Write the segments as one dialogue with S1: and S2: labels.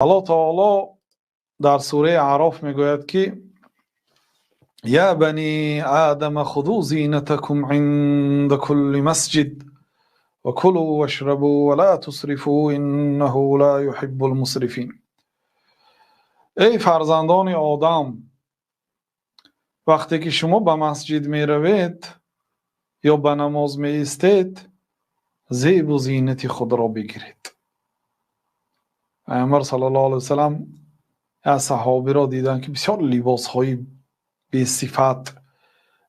S1: الله تعالی در سوره اعراف میگوید که یا بنی آدم خذوا زینتکم عند كل مسجد وكلوا واشربوا ولا تسرفوا انه لا يحب المسرفین. ای فرزندان آدم، وقتی که شما به مسجد می روید یا به نماز می ایستید، زیب و زینت خود را بگیرید. پیامبر صلی الله علیه و سلم از صحابه را دیدن که بسیار لباس های بی صفت،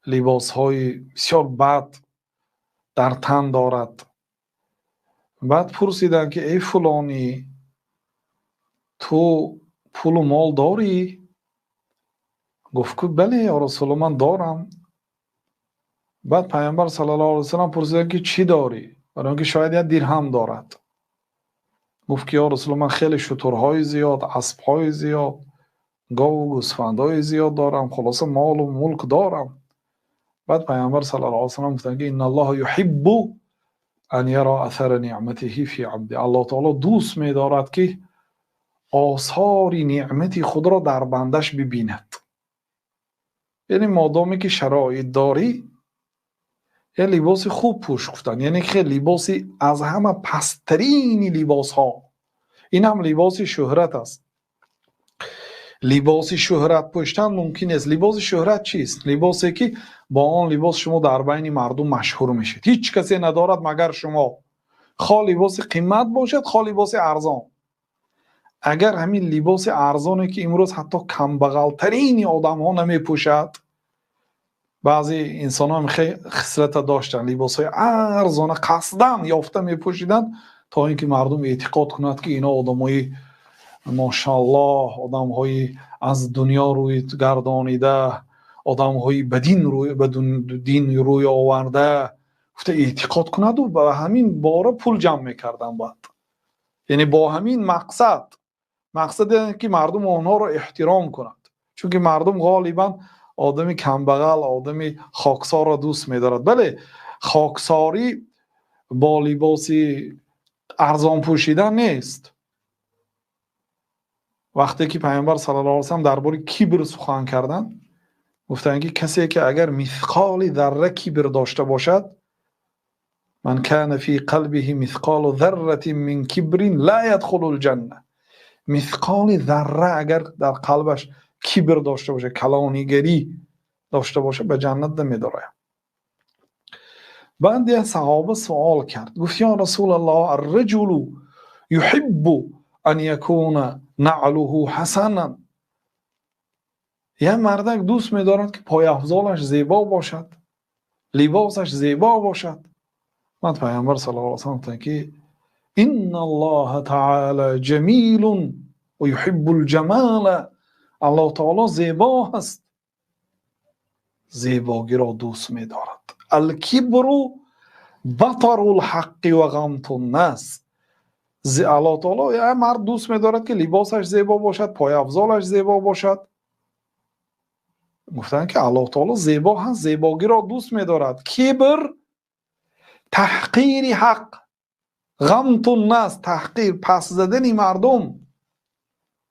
S1: لباس های بسیار بد در تن دارد. بعد پرسیدن که ای فلانی، تو پول و مال داری؟ گفت که بله یا رسول من دارم. بعد پیامبر صلی الله علیه و سلم پرسیدن که چی داری؟ برای اینکه شاید یک درهم دارد. گفت که یا رسول من خیلی شترهای زیاد، اسبهای زیاد، گاو و گوسفندهای زیاد دارم، خلاصه مال و ملک دارم. بعد پیامبر صلی الله علیه و سلم گفتن که ان الله یحب ان یرى اثر نعمته فی عبده. الله تعالی دوست می‌دارد که آثار نعمت خود را در بندش ببیند. یعنی مادامی که شرایط داری، یه لباس خوب پوش گفتن، یعنی خیلی لباسی از همه پسترین لباس ها، این هم لباس شهرت است. لباس شهرت پوشتن ممکن است. لباس شهرت چیست؟ لباسی که با آن لباس شما در بین مردم مشهور میشید، هیچ کسی ندارد مگر شما، خواه لباس قیمت باشد خواه لباس ارزان. اگر همین لباس ارزانی که امروز حتی کمبغل ترین آدم ها نمی پوشد، بعضی انسان ها خیلی خصلت داشتن لباس های ارزان قصدن یافته می پوشیدن تا اینکه مردم اعتقاد کند که اینا آدم های ماشاءالله، آدم های از دنیا روی گردانیده، آدم های بدین روی آورده، گفته اعتقاد کند و با همین باره پول جمع میکردن. بعد یعنی با همین مقصد اینه که مردم آنها رو احترام کند، چون که مردم غالبا آدم کمبغل، آدم خاکسار را دوست می‌دارد. بله، خاکساری با لباسی ارزان پوشیدن نیست. وقتی که پیامبر صلی الله علیه و سلم درباره کبر سخن کردن، گفتن که کسی که اگر مثقال ذره کبر داشته باشد، من کان فی قلبه مثقال ذره من کبر لا يدخل الجنه. مثقال ذره اگر در قلبش کبر داشته باشه، کلانیگری داشته باشه، به جنت نمی‌داره. بعد یه صحابه سوال کرد، گفت یا رسول الله الرجل يحب ان يكون نعله حسنا. یه مردک دوست می‌دارد که پای افضالش زیبا باشد، لباسش زیبا باشد. بعد پیامبر صلی الله علیه و سلم گفت که ان الله تعالی جمیل و یحب الجمال. الله تعالی زیبا است، زیبایی را دوست می‌دارد. الکبر بطر الحق و غمط الناس. الله تعالی یه مرد دوست می‌دارد که لباسش زیبا باشد، پای افضالش زیبا باشد. گفتن که الله تعالی زیبا هست، زیبایی را دوست می‌دارد. کبر تحقیر حق، غمط الناس تحقیر، پس زدن مردم.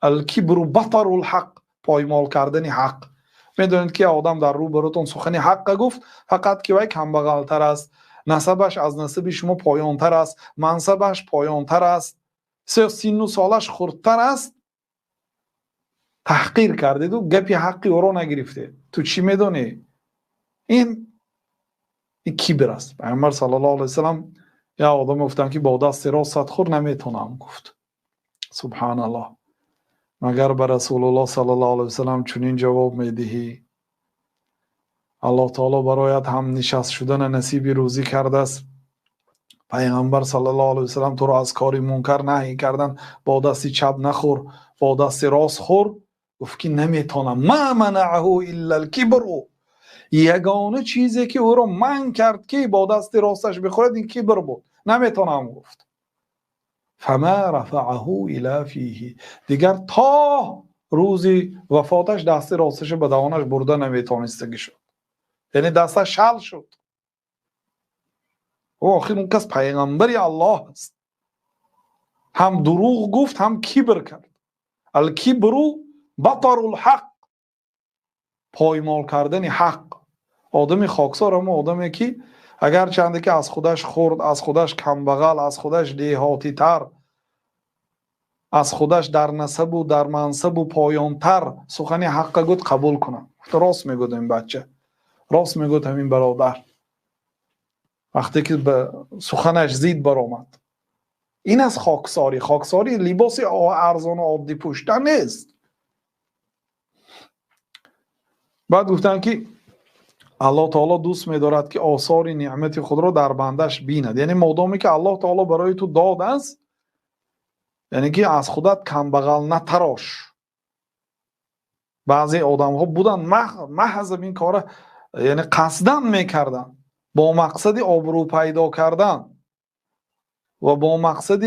S1: الکبر بطر الحق، پایمال کردن حق. میدونید که آدم در رو براتون سخن حق گفت، فقط که وی کمبغل تر است، نسبش از نسب شما پایان تر است، منصبش پایان تر است، سن و سالش خردتر است، تحقیر کردید و گپی حقی او را نگرفته. تو چی میدونی؟ این کبر است. پیامبر صلی الله علیه و سلم یا آدم گفتن که با دست راست خور نمیتونم گفت. سبحان الله، مگر به رسول الله صلی الله علیه و سلم چنین جواب میدهی؟ الله تعالی برایت هم نشست شدن نصیب روزی کرده است. پیغمبر صلی الله علیه و سلم تو را از کاری منکر نهی کردن، با دست چپ نخور، با دست راست خور. گفت که نمیتونم. ما منعه الا الکبر. یگانه چیزی که او را منع کرد که با دست راستش بخورد این کبر بود. نمیتونم گفت. فما رفعه الی فیه. دیگر تا روزی وفاتش دست راستش به دهانش برده نمیتونستگی شد، یعنی دستش شل شد. او آخر اون کس پیغمبری الله است، هم دروغ گفت هم کبر کرد. الکبرو بطر الحق، پایمال کردن حق. آدم خاکسار اما آدمی که اگر چنده که از خودش خرد، از خودش کمبغل، از خودش دیهاتی تر، از خودش در نسب و در منصب و پایان تر سخن حق گفت قبول کنم. راست میگفت این بچه، راست میگفت همین برادر وقتی که به سخنش زید برآمد. این از خاکساری. خاکساری لباس ارزان و عادی پوشیدن نیست. بعد گفتن که الله تعالی دوست می‌دارد که آثار نعمت خود را در بندش بیند. یعنی مادامی که الله تعالی برای تو داد است، یعنی که از خودت کمبغل نتراش. بعضی آدم ها بودن محض این کار یعنی قصدن میکردن با مقصد آبرو پیدا کردن و با مقصد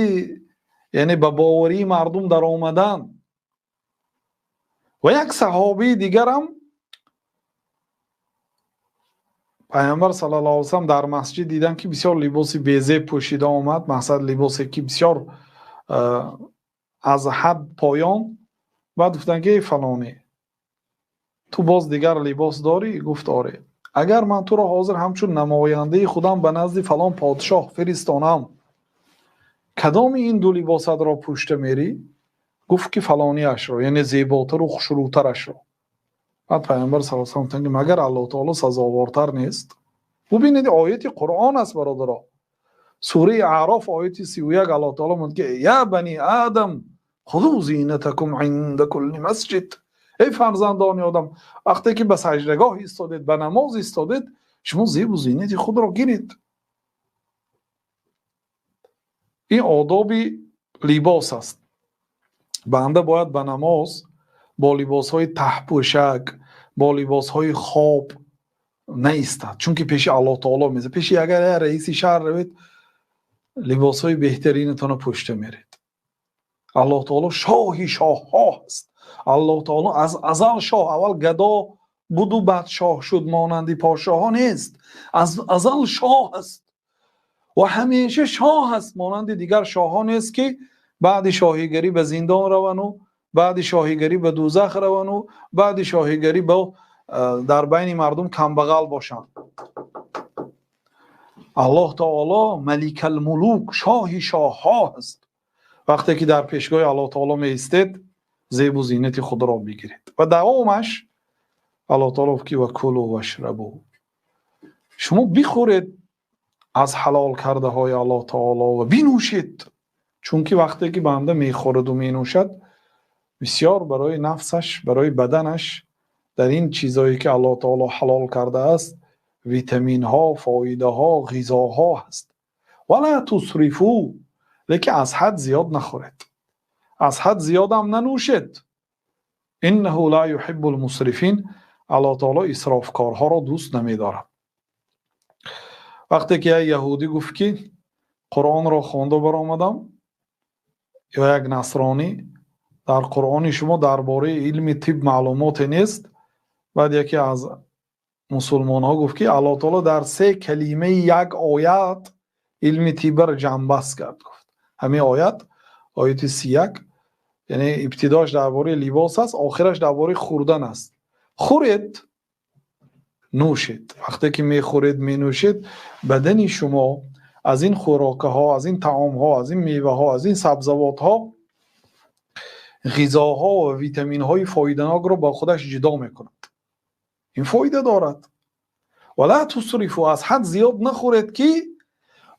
S1: یعنی به باوری مردم در آمدن. و یک صحابی دیگرم پیامبر صلی الله علیه و سلم در مسجد دیدن که بسیار لباس بیزه پوشیده آمد، مثلا لباسی که بسیار از حد پایان. بعد گفتن که فلانی تو باز دیگر لباس داری؟ گفت آره. اگر من تو را حاضر همچون نماینده خودم به نزد فلان پادشاه فرستانم، کدام این دو لباست را پوشیده میری؟ گفت که فلانی اش را، یعنی زیباتر و خوشروترش را. بعد پیامبر صلی الله علیه و سلم مگر الله تعالی سزاوارتر نیست؟ ببینید آیت قرآن است برادرها. سوره اعراف آیت 31 الله تعالی میگه یا بنی آدم خذوا زینتکم عند کل مسجد. ای فرزندان آدم، وقتی که به سجدگاه ایستادید، به نماز ایستادید، شما زیب و زینت خود را گیرید. این آداب لباس است. بنده باید به نماز با لباس های ته پوشک، با لباس های خواب نیستد، چون که پیش الله تعالی میزه. پیش اگر رئیس شهر روید لباس های بهترینتون پوشیده میرید. الله تعالی شاهی شاه ها است. الله تعالی از ازل شاه، اول گدا بود و بعد شاه شد، مانند پادشاه ها نیست. از ازل شاه است و همیشه شاه است، مانند دیگر شاه ها نیست که بعد شاهیگری به زندان روان و بعد شاهیگری به دوزخ روان و بعد شاهیگری با در بین مردم کمبغل باشند. الله تعالی ملک الملوک، شاهی شاه ها است. وقتی که در پیشگاه الله تعالی می ایستید، زیب و زینت خود را بگیرید. و دوامش الله تعالی که و کلوا و اشربوا، شما بخورید از حلال کرده های الله تعالی و بنوشید. چون که وقتی که بنده میخورد و مینوشد، بسیار برای نفسش، برای بدنش در این چیزایی که الله تعالی حلال کرده است ویتامین ها، فایده ها، غذاها هست. ولا تسرفوا، لیکن از حد زیاد نخورید، از حد زیاد هم ننوشید. انه لا يحب المسرفین، الله تعالی اسرافکارها را دوست نمی‌دارد. وقتی که یهودی گفت که قرآن را خوانده برآمدم، یا یک نصرانی، در قرآن شما درباره علم طب معلومات نیست. بعد یکی از مسلمان ها گفت که الله تعالی در 3 کلمه یک آیت علم طب را جنبست کرد. گفت همین آیت 31 یعنی ابتداش درباره لباس است، آخرش درباره خوردن است. خورید، نوشید. وقتی که میخورید مینوشید، بدن شما از این خوراک ها، از این طعام ها، از این میوه ها، از این سبزوات ها غذاها و ویتامین های فایده‌ناک را با خودش جدا میکند. این فایده دارد. ولا تسرفوا، از حد زیاد نخورید که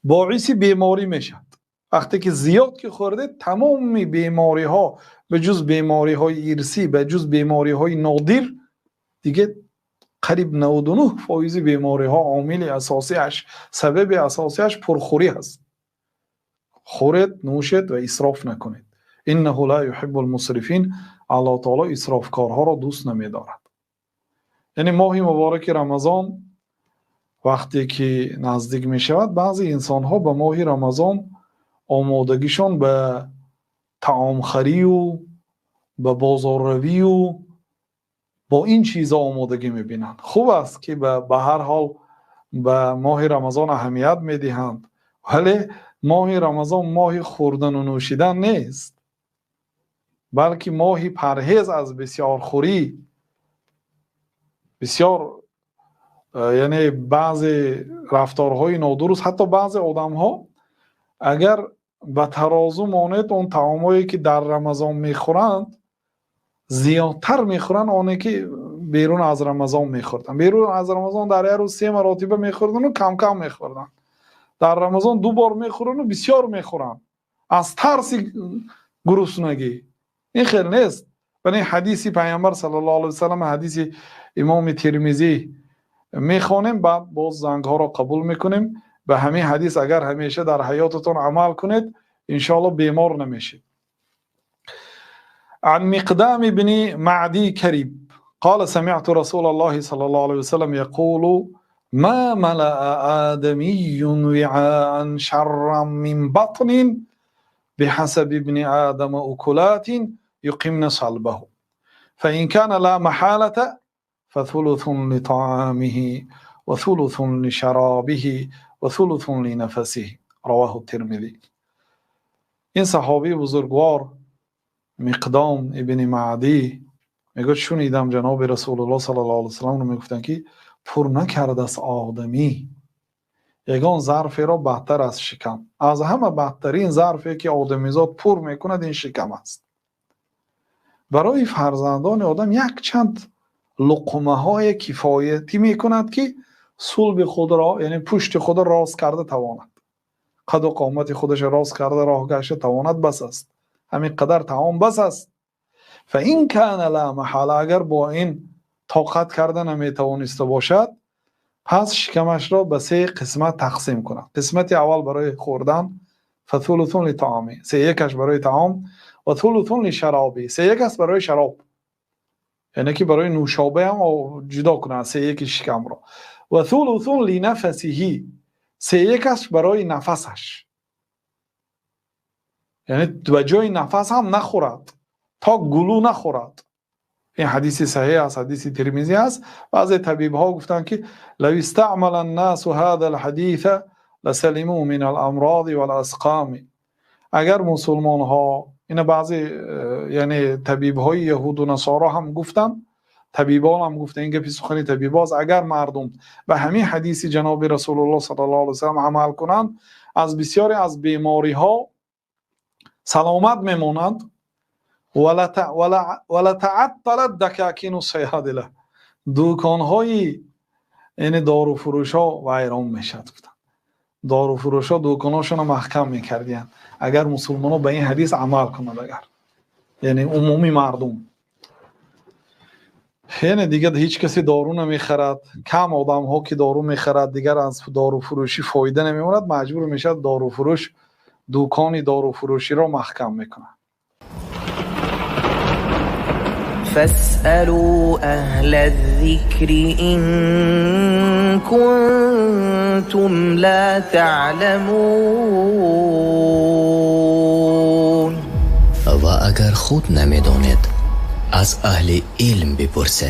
S1: باعث بیماری میشد. وقتی که زیاد که خوردید، تمام بیماری ها به جز بیماری های ارثی، به جز بیماری های نادر، دیگه قریب 99% بیماری ها عامل اساسیش، سبب اساسیش پرخوری است. خورید، نوشید و اسراف نکنید. انه لا يحب المسرفین، الله تعالی اسرافکارها را دوست نمی‌دارد. یعنی ماه مبارک رمضان وقتی که نزدیک می شود، بعضی انسان ها به ماه رمضان آمادگیشان به طعام خری و به بازار روی و با این چیزا آمادگی میبینند. خوب است که به هر حال به ماه رمضان اهمیت میدهند، ولی ماه رمضان ماه خوردن و نوشیدن نیست. بلکه ماهی پرهیز از بسیار خوری، بسیار یعنی بعضی رفتارهای نادرست. حتی بعضی آدم ها اگر به ترازو مانید اون طعامایی که در رمضان میخورند زیادتر میخورن آنه که بیرون از رمضان میخوردن. بیرون از رمضان در یه روز 3 مرتبه میخوردن و کم کم میخوردن، در رمضان 2 بار میخورن و بسیار میخورن از ترس گرسنگی. این خیر نیست. ولی حدیث پیامبر صلی الله علیه و سلم، حدیث امام ترمذی میخوانیم، بعد باز زنگ ها را قبول میکنیم. به همین حدیث اگر همیشه در حیاتتون عمل کنید ان شاء الله بیمار نمیشید. عن مقدام بن معدي كريب قال سمعت رسول الله صلى الله عليه وسلم يقول ما ملأ آدمي وعاء شرا من بطن بحسب ابن آدم أكلات يقمن صلبه فإن كان لا محالة فثلث لطعامه وثلث لشرابه وثلث لنفسه رواه الترمذي. این صحابی بزرگوار مقدام ابن معدی میگه شنیدم جناب رسول الله صلی الله علیه و سلم رو میگفتن که پر نکرده است آدمی یگان ظرفی را بهتر از شکم. از همه بدترین ظرفی که آدمیزاد پر میکند این شکم است. برای فرزندان آدم یک چند لقمه های کفایتی میکند که صلب خود را یعنی پشت خود را راست کرده تواند، قد و قامت خودش راست کرده راه گشته تواند بس است. همین قدر طعام بس است. فإن كان لا محاله اگر با این طاقت کرده نمیتوانسته باشد پس شکمش را به 3 قسمت تقسیم کند. قسمت اول برای خوردن فثلث لطعامه، 3/1 برای طعام و ثلث لشرابه، 3/1 برای شراب، یعنی که برای نوشابه هم جدا کنه 3/1 شکم را، و ثلث لنفسه، 3/1 برای نفسش، یعنی به جای نفس هم نخورد تا گلو نخورد. این حدیث صحیح است، حدیث ترمذی است. بعضی طبیب ها گفتن که لو استعمل الناس هذا الحديث لسلموا من الامراض والاسقام. اگر مسلمان ها، این بعضی یعنی طبیب های یهود و نصارا هم گفتن، طبیبان هم گفتن، این سخن طبیباست، اگر مردم به همین حدیث جناب رسول الله صلی الله علیه و سلم عمل کنند از بسیاری از بیماری ها سلامت میمونند. ولا تعطلت دکاکین الصیادله، دکان های این دارو فروش ها ویران میشد. دارو فروش ها دکان هاشون محکم میکردین اگر مسلمان ها به این حدیث عمل کنند. اگر یعنی عمومی مردم، یعنی دیگه هیچ کسی دارو نمیخرد، کم آدم ها که دارو میخرد دیگر از دارو فروشی فایده نمیموند، مجبور میشد دارو فروش دکان دارو فروشی را محکم میکنه.
S2: فاسألوا أهل الذكر إن كنتم لا تعلمون. و اگر خود نمیدانید از اهل علم بپرسید.